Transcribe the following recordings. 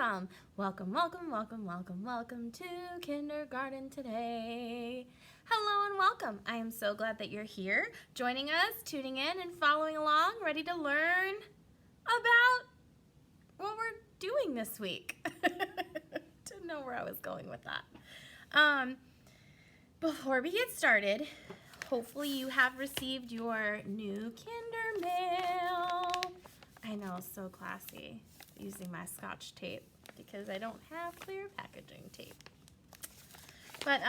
welcome. Welcome to kindergarten today. Hello and welcome. I am so glad that you're here, joining us, tuning in, and following along, ready to learn about what we're doing this week. Didn't know where I was going with that. Before we get started, hopefully you have received your new Kinder Mail. I know, so classy, using my Scotch tape because I don't have clear packaging tape. But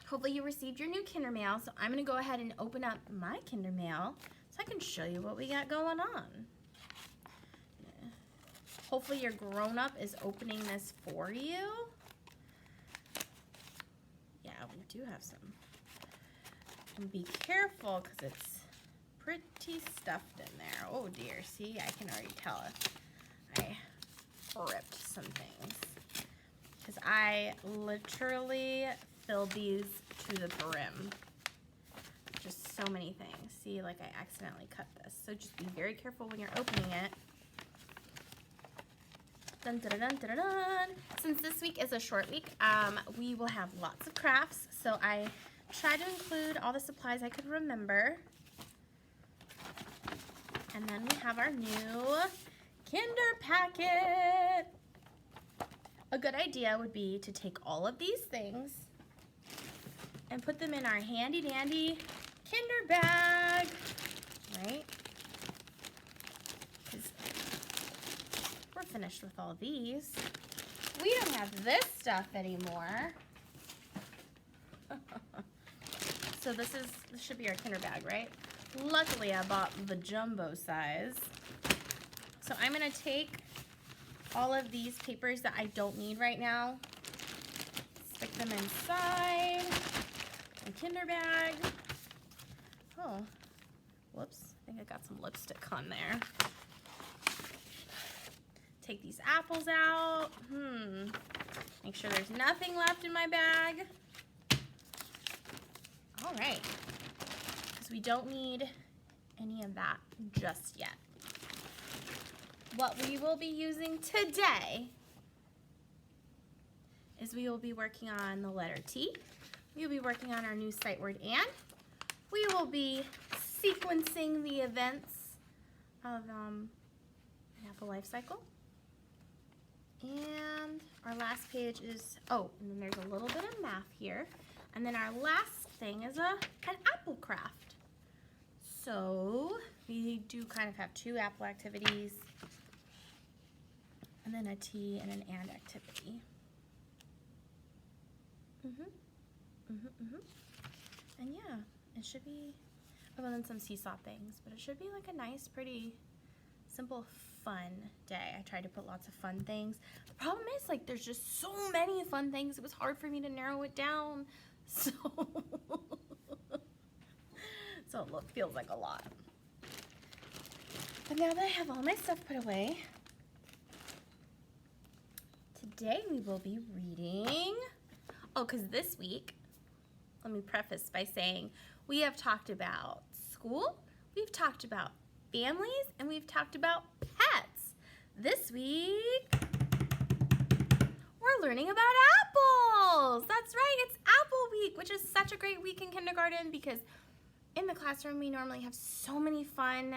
hopefully you received your new Kinder Mail, so I'm going to go ahead and open up my Kinder Mail so I can show you what we got going on. Hopefully your grown-up is opening this for you. Yeah, we do have some. And be careful because it's pretty stuffed in there. Oh dear, see, I can already tell I ripped some things. Because I literally filled these to the brim. Just so many things. See, like I accidentally cut this. So just be very careful when you're opening it. Dun, dun, dun, dun, dun, dun. Since this week is a short week, we will have lots of crafts. So I tried to include all the supplies I could remember. And then we have our new Kinder packet. A good idea would be to take all of these things and put them in our handy dandy Kinder bag, right? Because we're finished with all these. We don't have this stuff anymore. So this should be our Kinder bag, right? Luckily, I bought the jumbo size. So I'm gonna take all of these papers that I don't need right now, stick them inside my Kinder bag. Oh, whoops, I think I got some lipstick on there. Take these apples out. Make sure there's nothing left in my bag. All right, because we don't need any of that just yet. What we will be using today is we will be working on the letter T. We will be working on our new sight word and. We will be sequencing the events of an apple life cycle. And our last page is, oh, and then there's a little bit of math here. And then our last thing is an apple craft. So we do kind of have two apple activities, and then a T and an and activity. And yeah, it should be, other than some seesaw things, but it should be like a nice, pretty, simple, fun day. I tried to put lots of fun things. The problem is, like, there's just so many fun things. It was hard for me to narrow it down. So, it feels like a lot. But now that I have all my stuff put away, today we will be reading, because this week, let me preface by saying, we have talked about school, we've talked about families, and we've talked about pets. This week, we're learning about apples. That's right, it's Apple Week, which is such a great week in kindergarten because in the classroom we normally have so many fun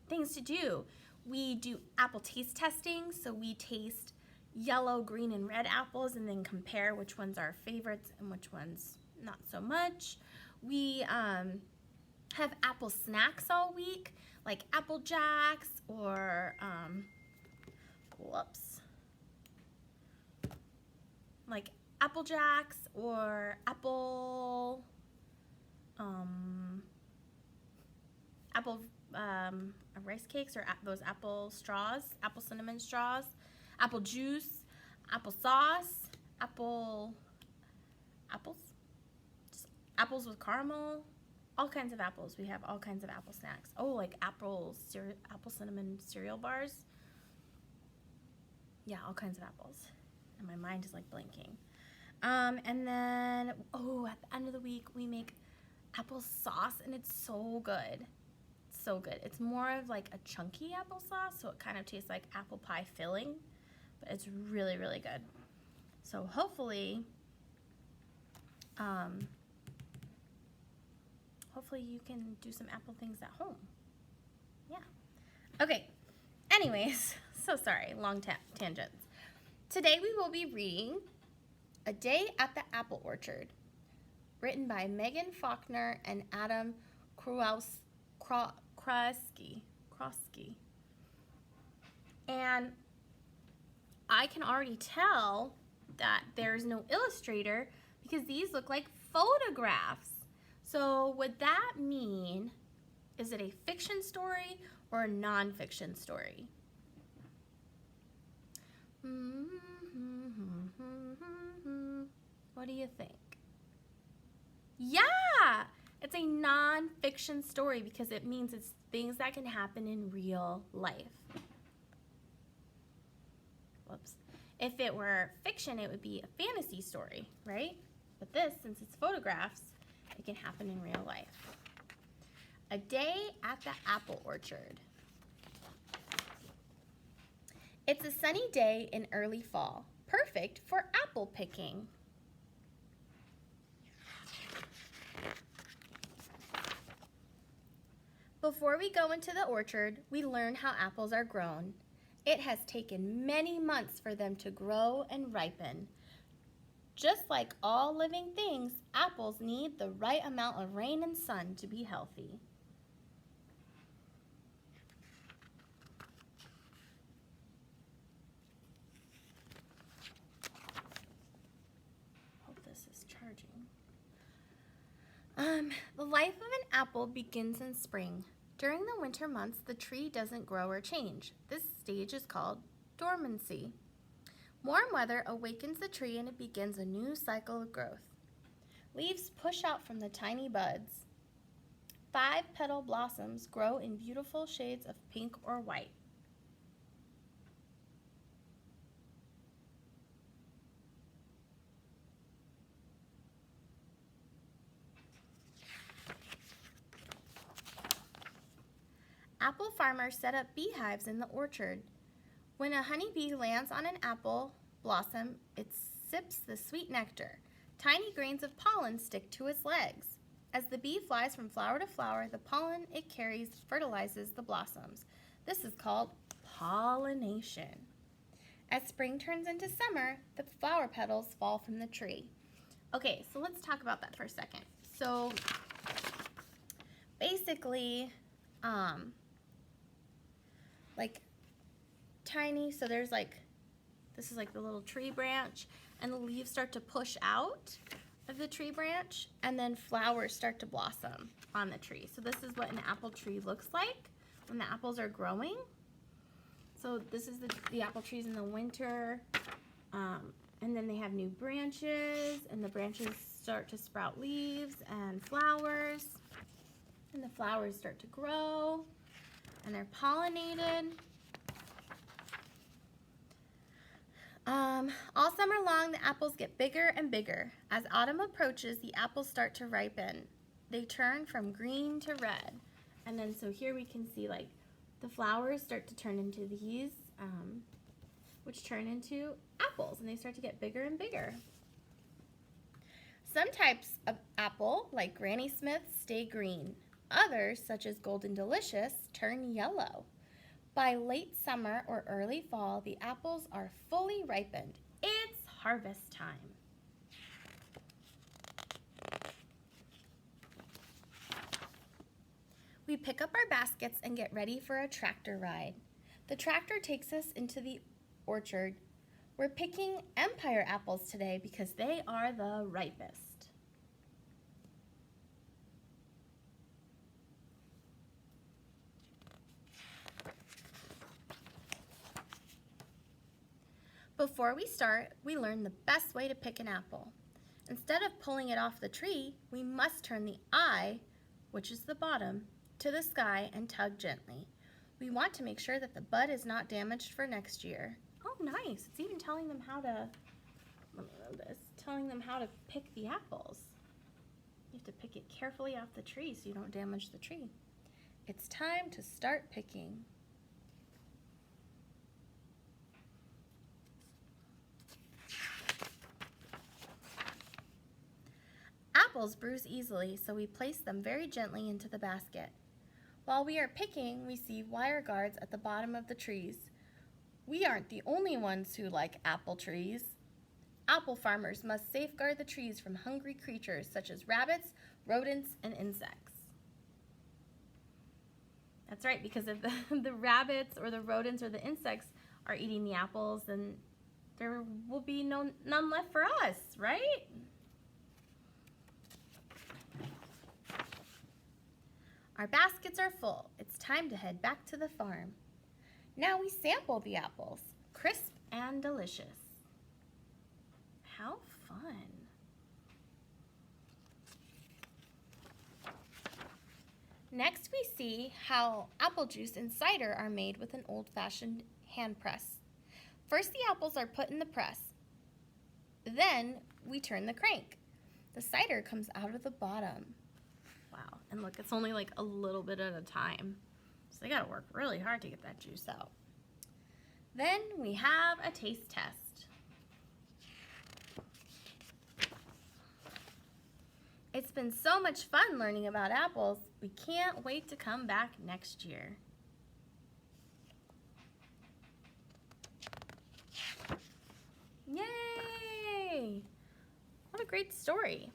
things to do. We do apple taste testing, so we taste yellow, green, and red apples and then compare which ones are our favorites and which ones not so much. We have apple snacks all week, like Apple Jacks or like Apple Jacks or apple rice cakes or those apple straws, apple cinnamon straws, apple juice, apple sauce, apples, just apples with caramel, all kinds of apples. We have all kinds of apple snacks. Oh, like apple cinnamon cereal bars. Yeah, all kinds of apples. And my mind is like blinking. And then, oh, at the end of the week, we make apple sauce, and it's so good. so good. It's more of like a chunky applesauce, so it kind of tastes like apple pie filling, but it's really, really good. So hopefully, hopefully you can do some apple things at home. Yeah. Okay. Anyways, so sorry, long tangents. Today we will be reading A Day at the Apple Orchard, written by Megan Faulkner and Adam Krosky. And I can already tell that there's no illustrator because these look like photographs. So would that mean, is it a fiction story or a non-fiction story? What do you think? Yeah, it's a non-fiction story because it means it's things that can happen in real life. Whoops. If it were fiction, it would be a fantasy story, right? But this, since it's photographs, it can happen in real life. A Day at the Apple Orchard. It's a sunny day in early fall, perfect for apple picking. Before we go into the orchard, we learn how apples are grown. It has taken many months for them to grow and ripen. Just like all living things, apples need the right amount of rain and sun to be healthy. Hope this is charging. The life of an apple begins in spring. During the winter months, the tree doesn't grow or change. This stage is called dormancy. Warm weather awakens the tree and it begins a new cycle of growth. Leaves push out from the tiny buds. 5-petal blossoms grow in beautiful shades of pink or white. Apple farmers set up beehives in the orchard. When a honeybee lands on an apple blossom, it sips the sweet nectar. Tiny grains of pollen stick to its legs. As the bee flies from flower to flower, the pollen it carries fertilizes the blossoms. This is called pollination. As spring turns into summer, the flower petals fall from the tree. Okay, so let's talk about that for a second. So basically, like tiny, so there's like, this is like the little tree branch, and the leaves start to push out of the tree branch, and then flowers start to blossom on the tree. So this is what an apple tree looks like when the apples are growing. So this is the apple trees in the winter, and then they have new branches, and the branches start to sprout leaves and flowers, and the flowers start to grow, and they're pollinated. All summer long, the apples get bigger and bigger. As autumn approaches, the apples start to ripen. They turn from green to red. And then so here we can see like the flowers start to turn into these, which turn into apples, and they start to get bigger and bigger. Some types of apple, like Granny Smith, stay green. Others, such as Golden Delicious, turn yellow. By late summer or early fall, the apples are fully ripened. It's harvest time. We pick up our baskets and get ready for a tractor ride. The tractor takes us into the orchard. We're picking Empire apples today because they are the ripest. Before we start, we learn the best way to pick an apple. Instead of pulling it off the tree, we must turn the eye, which is the bottom, to the sky and tug gently. We want to make sure that the bud is not damaged for next year. Oh, nice. It's even telling them how to, telling them how to pick the apples. You have to pick it carefully off the tree so you don't damage the tree. It's time to start picking. Apples bruise easily, so we place them very gently into the basket. While we are picking, we see wire guards at the bottom of the trees. We aren't the only ones who like apple trees. Apple farmers must safeguard the trees from hungry creatures such as rabbits, rodents, and insects. That's right, because if the rabbits or the rodents or the insects are eating the apples, then there will be none left for us, right? Our baskets are full. It's time to head back to the farm. Now we sample the apples, crisp and delicious. How fun. Next we see how apple juice and cider are made with an old-fashioned hand press. First the apples are put in the press. Then we turn the crank. The cider comes out of the bottom. Wow, and look, it's only like a little bit at a time. So they gotta work really hard to get that juice out. Then we have a taste test. It's been so much fun learning about apples. We can't wait to come back next year. Yay! What a great story.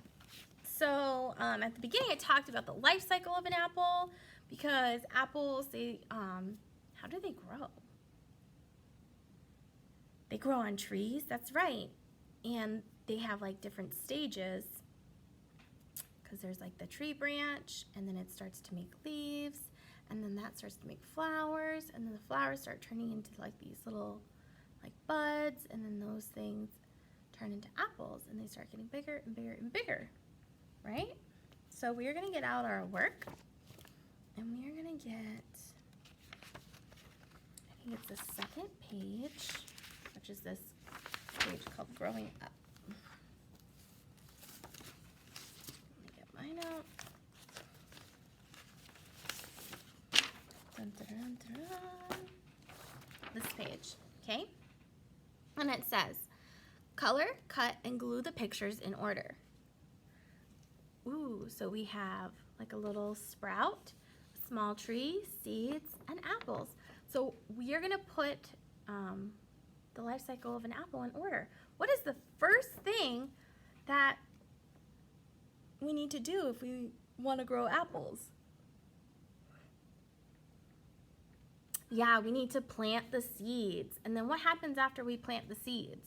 So at the beginning I talked about the life cycle of an apple, because apples, how do they grow? They grow on trees, that's right. And they have like different stages, because there's like the tree branch, and then it starts to make leaves, and then that starts to make flowers, and then the flowers start turning into like these little like buds, and then those things turn into apples, and they start getting bigger and bigger and bigger, right? So we're gonna get out our work, and we're gonna get, I think it's the second page, which is this page called Growing Up. Let me get mine out. Dun, dun, dun, dun, dun. This page, okay? And it says, color, cut, and glue the pictures in order. Ooh, so we have like a little sprout, a small tree, seeds, and apples. So we are gonna put the life cycle of an apple in order. What is the first thing that we need to do if we want to grow apples? Yeah, we need to plant the seeds. And then what happens after we plant the seeds?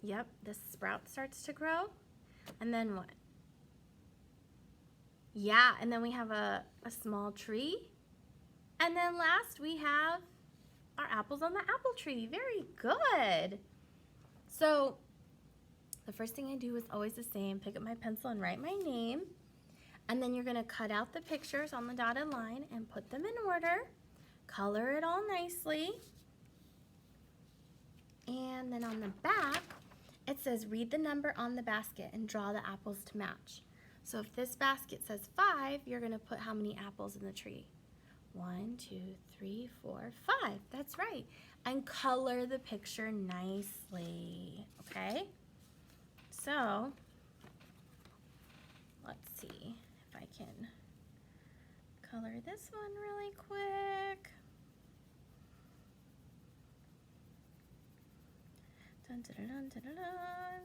Yep, the sprout starts to grow. And then what? Yeah, and then we have a small tree. And then last we have our apples on the apple tree. Very good. So the first thing I do is always the same. Pick up my pencil and write my name. And then you're gonna cut out the pictures on the dotted line and put them in order. Color it all nicely. And then on the back, it says read the number on the basket and draw the apples to match. So if this basket says 5, you're gonna put how many apples in the tree? 1, 2, 3, 4, 5. That's right. And color the picture nicely, okay? So, let's see if I can color this one really quick. Dun, dun, dun, dun, dun, dun.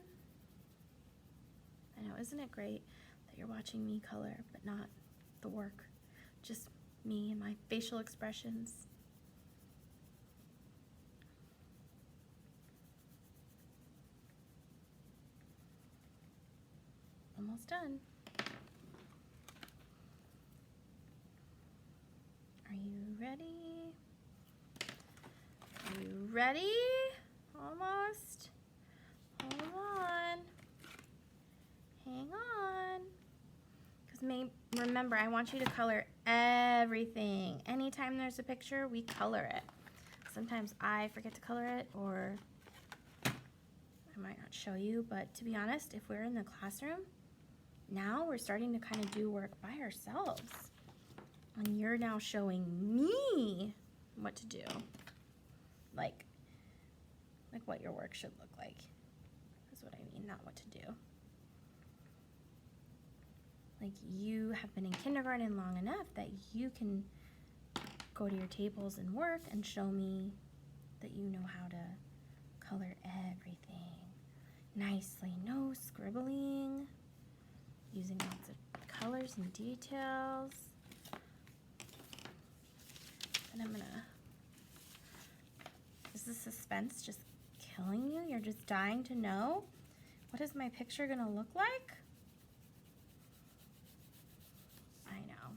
I know, isn't it great that you're watching me color, but not the work? Just me and my facial expressions. Almost done. Are you ready? Are you ready? Almost. Hold on. Hang on. Because remember, I want you to color everything. Anytime there's a picture, we color it. Sometimes I forget to color it, or I might not show you, but to be honest, if we're in the classroom, now we're starting to kind of do work by ourselves. And you're now showing me what to do. Like what your work should look like. That's what I mean, not what to do. Like you have been in kindergarten long enough that you can go to your tables and work and show me that you know how to color everything nicely. No scribbling, using lots of colors and details. And I'm gonna, is the suspense just killing you? You're just dying to know? What is my picture gonna look like? I know.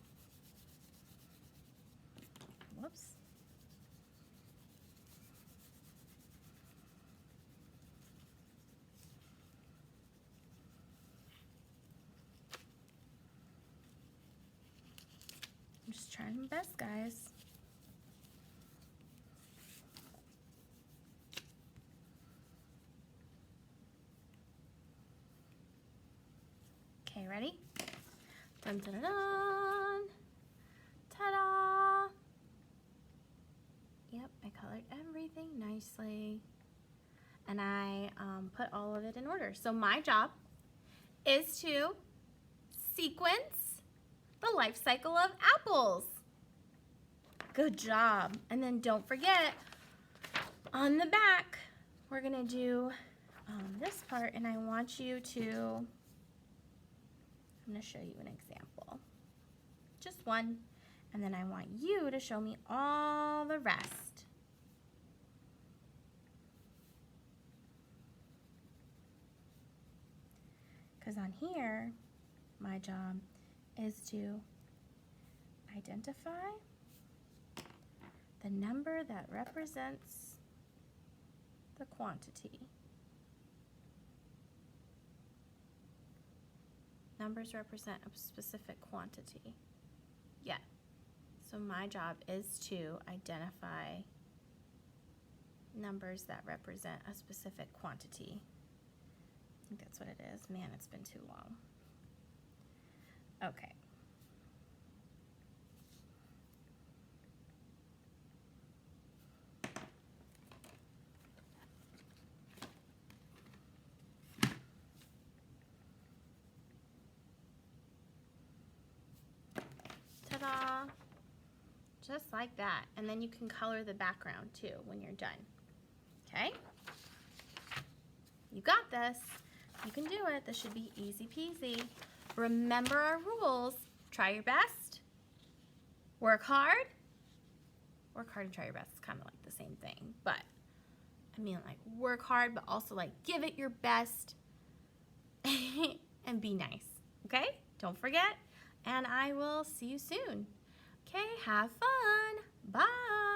Whoops. I'm just trying my best, guys. Okay, ready? Dun dun dun dun. Ta-da! Yep, I colored everything nicely. And I put all of it in order. So my job is to sequence the life cycle of apples. Good job. And then don't forget, on the back, we're gonna do this part, and I want you to, I'm gonna show you an example. Just one, and then I want you to show me all the rest. Because on here, my job is to identify the number that represents the quantity. Numbers represent a specific quantity. Yeah. So my job is to identify numbers that represent a specific quantity. I think that's what it is. Man, it's been too long. Okay. Ta-da! Just like that. And then you can color the background too when you're done. Okay? You got this. You can do it. This should be easy peasy. Remember our rules. Try your best. Work hard. Work hard and try your best. It's kind of like the same thing. But, I mean, like, work hard, but also, like, give it your best. And be nice. Okay? Don't forget. And I will see you soon. Okay? Have fun. Bye.